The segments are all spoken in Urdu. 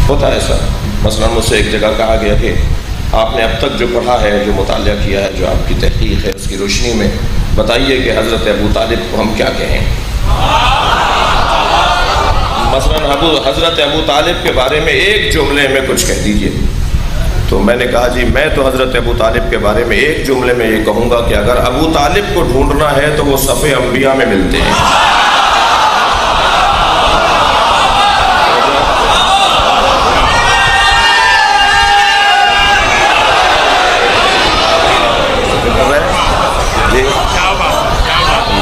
ہوتا ہے ایسا. مثلا مجھ سے ایک جگہ کہا گیا کہ آپ نے اب تک جو پڑھا ہے، جو مطالعہ کیا ہے، جو آپ کی تحقیق ہے، اس کی روشنی میں بتائیے کہ حضرت ابو طالب کو ہم کیا کہیں. مثلا حضرت ابو طالب کے بارے میں ایک جملے میں کچھ کہہ دیجئے. تو میں نے کہا جی میں تو حضرت ابو طالب کے بارے میں ایک جملے میں یہ کہوں گا کہ اگر ابو طالب کو ڈھونڈنا ہے تو وہ صف انبیاء میں ملتے ہیں.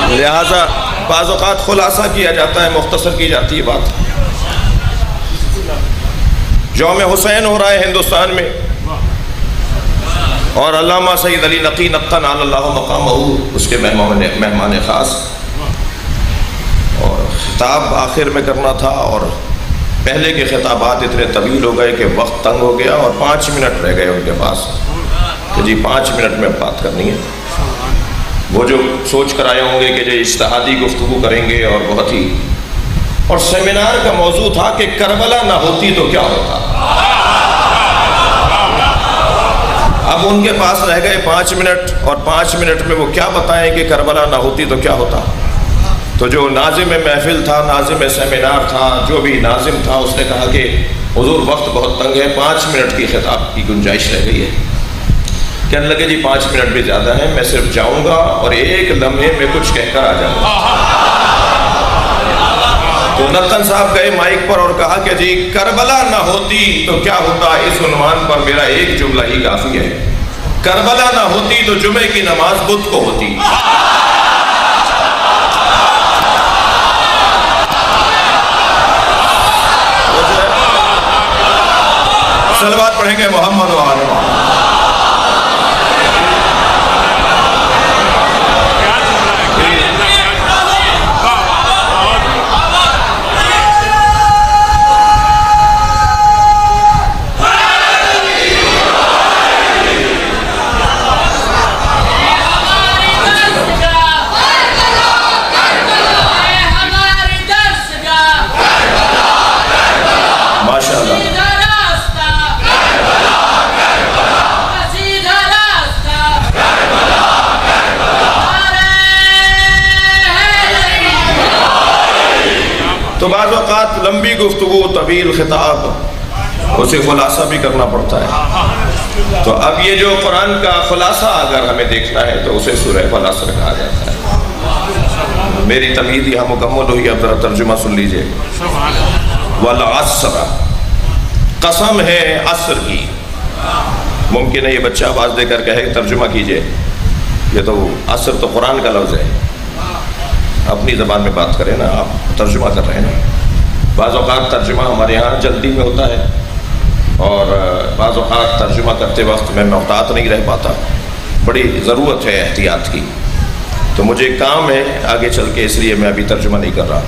لہذا بعض اوقات خلاصہ کیا جاتا ہے، مختصر کی جاتی ہے بات. یوم حسین ہو رہا ہے ہندوستان میں، اور علامہ سید علی نقی نقن علی اللہ مقامہ اس کے مہمان خاص، اور خطاب آخر میں کرنا تھا، اور پہلے کے خطابات اتنے طویل ہو گئے کہ وقت تنگ ہو گیا، اور 5 منٹ رہ گئے ان کے پاس کہ جی 5 منٹ میں بات کرنی ہے. وہ جو سوچ کر آئے ہوں گے کہ جو اجتہادی گفتگو کریں گے، اور بہت ہی، اور سیمینار کا موضوع تھا کہ کربلا نہ ہوتی تو کیا ہوتا. اب ان کے پاس رہ گئے 5 منٹ، اور 5 منٹ میں وہ کیا بتائیں کہ کربلا نہ ہوتی تو کیا ہوتا. تو جو ناظم محفل تھا، ناظم سیمینار تھا، جو بھی ناظم تھا، اس نے کہا کہ حضور وقت بہت تنگ ہے، 5 منٹ کی خطاب کی گنجائش رہ گئی ہے. کہنے لگے جی 5 منٹ بھی زیادہ ہیں، میں صرف جاؤں گا اور ایک لمحے میں کچھ کہہ کر آ جاؤں گا. تو نقن صاحب گئے مائک پر اور کہا کہ جی کربلا نہ ہوتی تو کیا ہوتا، اس عنوان پر میرا ایک جملہ ہی کافی ہے. کربلا نہ ہوتی تو جمعے کی نماز بدھ کو ہوتی. صلوات پڑھیں گے محمد و آل محمد. تو بعض اوقات لمبی گفتگو، طویل خطاب، اسے خلاصہ بھی کرنا پڑتا ہے. تو اب یہ جو قرآن کا خلاصہ اگر ہمیں دیکھنا ہے تو اسے سورہ خلاصہ کہا جاتا ہے. میری تمہید یہاں مکمل ہوئی، اب ذرا ترجمہ سن لیجئے. والعصر، قسم ہے عصر کی. ممکن ہے یہ بچہ آواز دے کر کہے ترجمہ کیجئے، یہ تو عصر تو قرآن کا لفظ ہے، اپنی زبان میں بات کریں نا، آپ ترجمہ کر رہے ہیں نا. بعض اوقات ترجمہ ہمارے یہاں جلدی میں ہوتا ہے، اور بعض اوقات ترجمہ کرتے وقت میں محتاط نہیں رہ پاتا. بڑی ضرورت ہے احتیاط کی. تو مجھے کام ہے آگے چل کے، اس لیے میں ابھی ترجمہ نہیں کر رہا.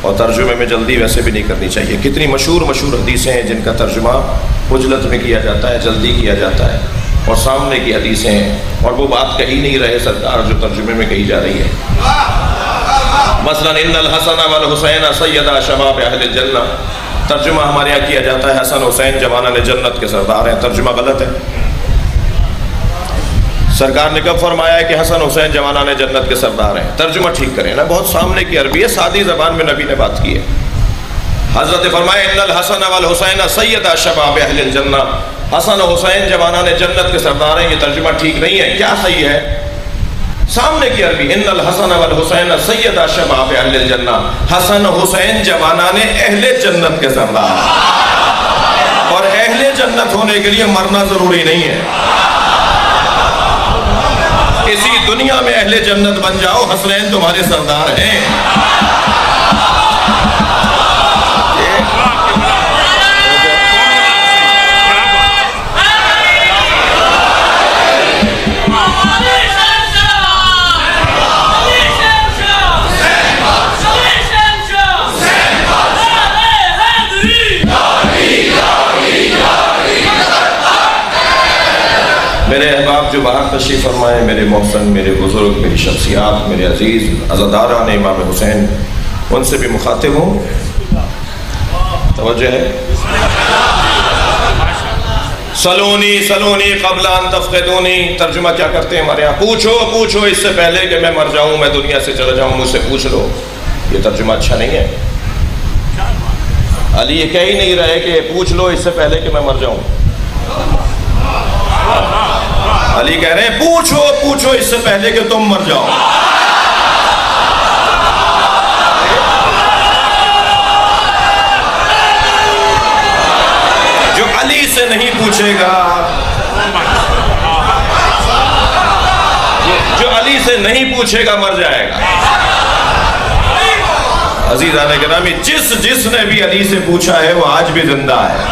اور ترجمے میں جلدی ویسے بھی نہیں کرنی چاہیے. کتنی مشہور حدیثیں ہیں جن کا ترجمہ عجلت میں کیا جاتا ہے، جلدی کیا جاتا ہے، اور سامنے کی حدیثیں ہیں، اور وہ بات کہی نہیں رہے سرکار جو ترجمے میں کہی جا رہی ہے. مثلا ان الحسن والحسین سیدا شباب اہل الجنہ، ترجمہ ہمارے یہاں کیا جاتا ہے حسن حسین جوانان جنت کے سردار ہیں. ترجمہ غلط ہے. سرکار نے کب فرمایا ہے کہ حسن حسین جوانان جنت کے سردار ہیں؟ ترجمہ ٹھیک کریں نا، بہت سامنے کی عربی ہے، سادی زبان میں نبی نے بات کی ہے. حضرت فرمایا ان الحسن والحسین سیدا شباب اہل الجنہ، حسن و حسین جوانان جنت کے سردار ہیں. یہ ترجمہ ٹھیک نہیں ہے. کیا صحیح ہے؟ سامنے کی عربی ان الحسن والحسین سیدا شباب اہل الجنہ، حسن حسین جوانان اہل جنت کے سردار. اور اہل جنت ہونے کے لیے مرنا ضروری نہیں ہے. اسی دنیا میں اہل جنت بن جاؤ، حسنین تمہارے سردار ہیں. میرے احباب جو باہر تشریف فرمائے، میرے محسن، میرے بزرگ، میری شخصیات، میرے عزیز عزاداران امام حسین، ان سے بھی مخاطب ہوں. توجہ ہے. سلونی سلونی قبل ان تفقدونی، ترجمہ کیا کرتے ہیں ہمارے یہاں؟ پوچھو پوچھو اس سے پہلے کہ میں مر جاؤں، میں دنیا سے چلا جاؤں، مجھ سے پوچھ لو۔ یہ ترجمہ اچھا نہیں ہے۔ علی یہ کہہ ہی نہیں رہے کہ پوچھ لو اس سے پہلے کہ میں مر جاؤں۔ علی کہہ رہے ہیں پوچھو پوچھو اس سے پہلے کہ تم مر جاؤ۔ جو علی سے نہیں پوچھے گا، جو علی سے نہیں پوچھے گا مر جائے گا۔ عزیزان گرامی، جس نے بھی علی سے پوچھا ہے وہ آج بھی زندہ ہے،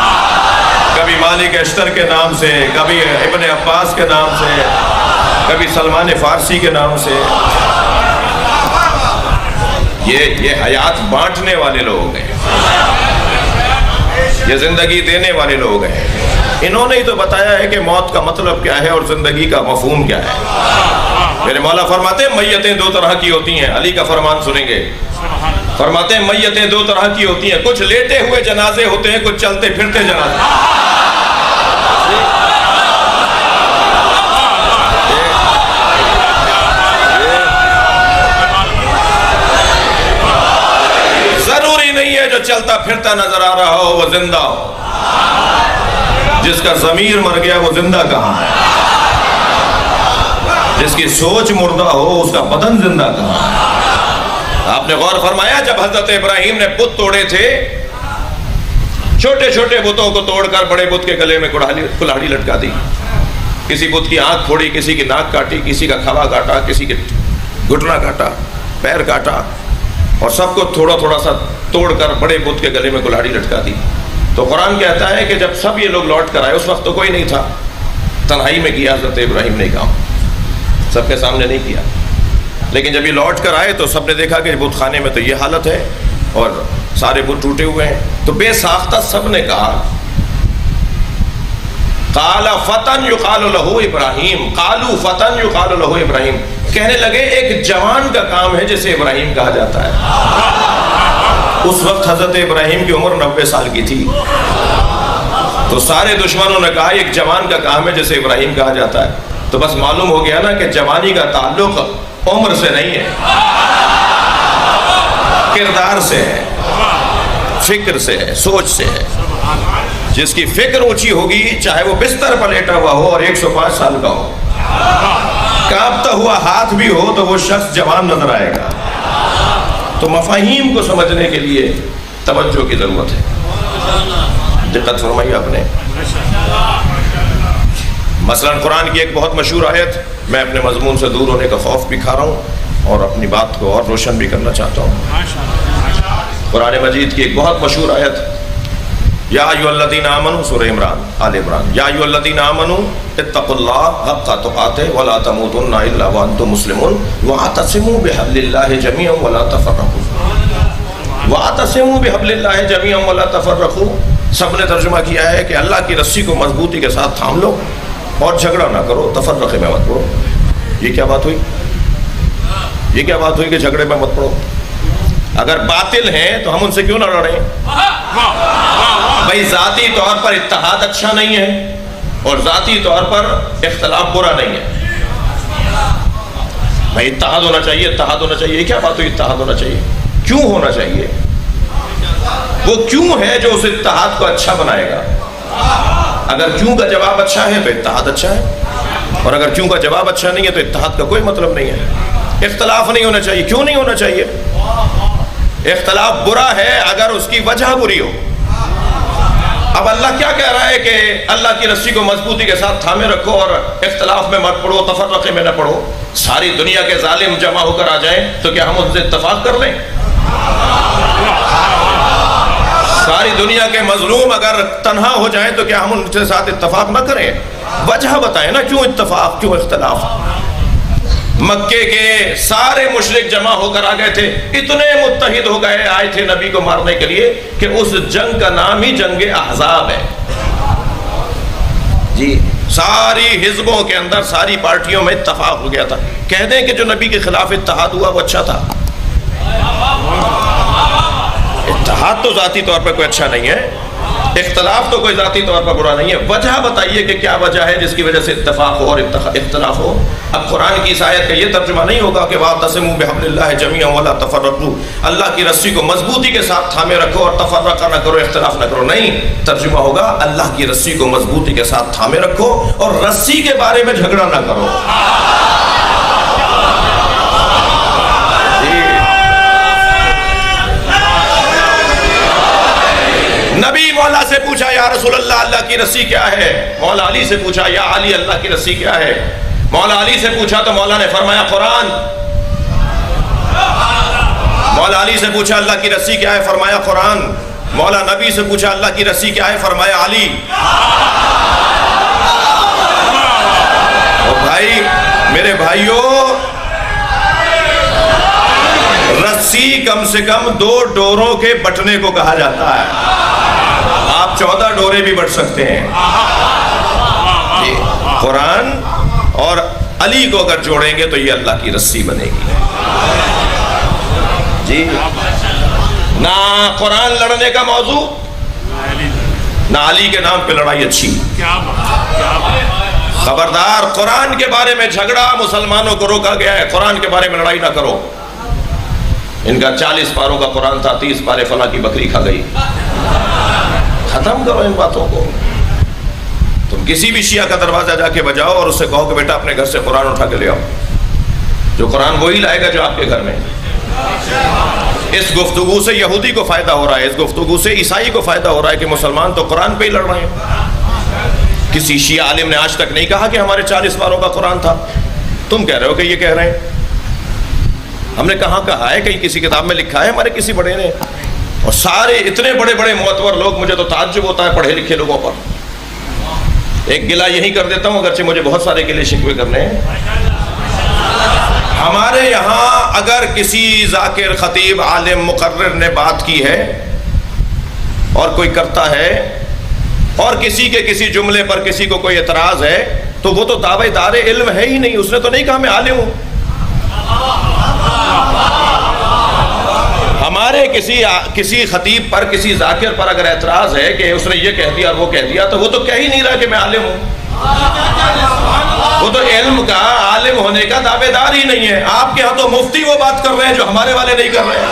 کبھی مالک اشتر کے نام سے، کبھی ابن عباس کے نام سے، کبھی سلمان فارسی کے نام سے۔ یہ حیات بانٹنے والے لوگ ہیں، یہ زندگی دینے والے لوگ ہیں۔ انہوں نے ہی تو بتایا ہے کہ موت کا مطلب کیا ہے اور زندگی کا مفہوم کیا ہے۔ میرے مولا فرماتے ہیں میتیں دو طرح کی ہوتی ہیں، علی کا فرمان سنیں گے، فرماتے ہیں میتیں دو طرح کی ہوتی ہیں، کچھ لیٹے ہوئے جنازے ہوتے ہیں، کچھ چلتے پھرتے جنازے۔ ضروری نہیں ہے جو چلتا پھرتا نظر آ رہا ہو وہ زندہ ہو، جس کا ضمیر مر گیا وہ زندہ کہاں ہے؟ جس کی سوچ مردہ ہو اس کا بدن زندہ کہاں ہے؟ آپ نے غور فرمایا جب حضرت ابراہیم نے بت توڑے تھے، چھوٹے چھوٹے بتوں کو توڑ کر بڑے بت کے گلے میں کلاڑی لٹکا دی، کسی بت کی آنکھ پھوڑی، کسی کی ناک کاٹی، کسی کا کھوا کاٹا، کسی کے گھٹنا کاٹا، پیر کاٹا، اور سب کو تھوڑا تھوڑا سا توڑ کر بڑے بت کے گلے میں کلاڑی لٹکا دی۔ تو قرآن کہتا ہے کہ جب سب یہ لوگ لوٹ کر آئے، اس وقت تو کوئی نہیں تھا، تنہائی میں کیا حضرت ابراہیم نے کام، سب کے سامنے نہیں کیا، لیکن جب یہ لوٹ کر آئے تو سب نے دیکھا کہ بت خانے میں تو یہ حالت ہے اور سارے بت ٹوٹے ہوئے ہیں۔ تو بے ساختہ سب نے کہا قال فتن یقال لہ ابراہیم، قالوا فتن یقال لہ ابراہیم، کہنے لگے ایک جوان کا کام ہے جسے ابراہیم کہا جاتا ہے۔ اس وقت حضرت ابراہیم کی عمر 90 سال کی تھی، تو سارے دشمنوں نے کہا ایک جوان کا کام ہے جسے ابراہیم کہا جاتا ہے۔ تو بس معلوم ہو گیا نا کہ جوانی کا تعلق عمر سے نہیں ہے، کردار سے ہے، فکر سے ہے، سوچ سے ہے۔ جس کی فکر اونچی ہوگی چاہے وہ بستر پر لیٹا ہوا ہو اور 105 سال کا ہو، کانپتا ہوا ہاتھ بھی ہو تو وہ شخص جوان نظر آئے گا۔ تو مفاہیم کو سمجھنے کے لیے توجہ کی ضرورت ہے، دقت فرمائی آپ نے۔ مثلا قرآن کی ایک بہت مشہور آیت، میں اپنے مضمون سے دور ہونے کا خوف بھی کھا رہا ہوں اور اپنی بات کو اور روشن بھی کرنا چاہتا ہوں۔ قرآن مجید کی ایک بہت مشہور آیت، یا ایھا الذین آمنوا، سورہ عمران، آل عمران، یا ایھا الذین آمنوا اتقوا اللہ حق تقاتہ ولا تموتن الا وانتم مسلمون واعتصموا بحبل اللہ جميعا ولا تفرقوا، واعتصموا بحبل اللہ جميعا ولا تفرقوا۔ سب نے ترجمہ کیا ہے کہ اللہ کی رسی کو مضبوطی کے ساتھ تھام لو اور جھگڑا نہ کرو، تفرقے میں مت پڑو۔ یہ کیا بات ہوئی؟ یہ کیا بات ہوئی کہ جھگڑے میں مت پڑو؟ اگر باطل ہیں تو ہم ان سے کیوں نہ لڑیں؟ بھائی ذاتی طور پر اتحاد اچھا نہیں ہے اور ذاتی طور پر اختلاف برا نہیں ہے۔ بھائی اتحاد ہونا چاہیے، اتحاد ہونا چاہیے، یہ کیا بات ہوئی اتحاد ہونا چاہیے؟ کیوں ہونا چاہیے؟ وہ کیوں ہے جو اس اتحاد کو اچھا بنائے گا؟ اگر کیوں کا جواب اچھا ہے تو اتحاد اچھا ہے، اور اگر کیوں کا جواب اچھا نہیں ہے تو اتحاد کا کوئی مطلب نہیں ہے۔ اختلاف نہیں ہونا چاہیے، کیوں نہیں ہونا چاہیے؟ اختلاف برا ہے اگر اس کی وجہ بری ہو۔ اب اللہ کیا کہہ رہا ہے کہ اللہ کی رسی کو مضبوطی کے ساتھ تھامے رکھو اور اختلاف میں مت پڑو، تفرقے میں نہ پڑو۔ ساری دنیا کے ظالم جمع ہو کر آ جائیں تو کیا ہم ان سے اتفاق کر لیں؟ ساری دنیا کے مظلوم اگر تنہا ہو جائیں تو کیا ہم ان کے ساتھ اتفاق نہ کریں؟ وجہ بتائیں نا، کیوں اتفاق، کیوں اختلاف؟ مکے کے سارے مشرک جمع ہو کر آ گئے تھے، اتنے متحد ہو گئے، آئے تھے نبی کو مارنے کے لیے کہ اس جنگ کا نام ہی جنگ احزاب ہے۔ جی ساری حزبوں کے اندر، ساری پارٹیوں میں اتفاق ہو گیا تھا۔ کہہ دیں کہ جو نبی کے خلاف اتحاد ہوا وہ اچھا تھا؟ اتحاد تو ذاتی طور پر کوئی اچھا نہیں ہے، اختلاف تو کوئی ذاتی طور پر برا نہیں ہے، وجہ بتائیے کہ کیا وجہ ہے جس کی وجہ سے اتفاق ہو اور اختلاف ہو۔ اب قرآن کی اس آیت کا یہ ترجمہ نہیں ہوگا کہ وَاعْتَصِمُوا بِحَبْلِ اللَّهِ جَمِيعًا وَلَا تَفَرَّقُوا، اللہ کی رسی کو مضبوطی کے ساتھ تھامے رکھو اور تفرقہ نہ کرو، اختلاف نہ کرو۔ نہیں، ترجمہ ہوگا اللہ کی رسی کو مضبوطی کے ساتھ تھامے رکھو اور رسی کے بارے میں جھگڑا نہ کرو۔ نبی مولا سے پوچھا یا رسول اللہ اللہ کی رسی کیا ہے؟ مولا علی سے پوچھا یا علی اللہ کی رسی کیا ہے؟ مولا علی سے پوچھا تو مولا نے فرمایا قرآن۔ مولا علی سے پوچھا اللہ کی رسی کیا ہے؟ فرمایا قرآن۔ مولا نبی سے پوچھا اللہ کی رسی کیا ہے؟ فرمایا علی۔ اور بھائی میرے بھائیوں، رسی کم سے کم 2 ڈوروں کے بٹنے کو کہا جاتا ہے، آپ 14 ڈورے بھی بٹ سکتے ہیں۔ جی، قرآن اور علی کو اگر جوڑیں گے تو یہ اللہ کی رسی بنے گی۔ جی، نہ قرآن لڑنے کا موضوع، نہ علی کے نام پہ لڑائی اچھی۔ خبردار، قرآن کے بارے میں جھگڑا مسلمانوں کو روکا گیا ہے، قرآن کے بارے میں لڑائی نہ کرو۔ ان کا 40 پاروں کا قرآن تھا، 30 پارے فلاں کی بکری کھا گئی۔ ختم کرو ان باتوں کو۔ تم کسی بھی شیعہ کا دروازہ جا کے بجاؤ اور اس سے کہو کہ بیٹا اپنے گھر سے قرآن اٹھا کے لے آؤ، جو قرآن وہی لائے گا جو آپ کے گھر میں۔ اس گفتگو سے یہودی کو فائدہ ہو رہا ہے، اس گفتگو سے عیسائی کو فائدہ ہو رہا ہے کہ مسلمان تو قرآن پہ ہی لڑ رہے ہیں۔ کسی شیعہ عالم نے آج تک نہیں کہا کہ ہمارے 40 پاروں کا قرآن تھا، تم کہہ رہے ہو کہ یہ کہہ رہے ہیں۔ ہم نے کہاں کہا ہے؟ کہیں کسی کتاب میں لکھا ہے ہمارے کسی بڑے نے؟ اور سارے اتنے بڑے بڑے معتبر لوگ، مجھے تو تعجب ہوتا ہے پڑھے لکھے لوگوں پر۔ ایک گلہ یہی کر دیتا ہوں، اگرچہ مجھے بہت سارے گلے شکوے کرنے ہیں۔ ہمارے یہاں اگر کسی ذاکر، خطیب، عالم، مقرر نے بات کی ہے اور کوئی کرتا ہے اور کسی کے کسی جملے پر کسی کو کوئی اعتراض ہے تو وہ تو دعوے دار علم ہے ہی نہیں، اس نے تو نہیں کہا میں عالم ہوں۔ ہمارے کسی خطیب پر، کسی ذاکر پر اگر اعتراض ہے کہ اس نے یہ کہہ دیا اور وہ کہہ دیا، تو وہ تو کہہ ہی نہیں رہا کہ میں عالم ہوں۔ وہ تو علم کا، عالم ہونے کا دعوے دار ہی نہیں ہے۔ آپ کے ہاں تو مفتی وہ بات کر رہے ہیں جو ہمارے والے نہیں کر رہے ہیں۔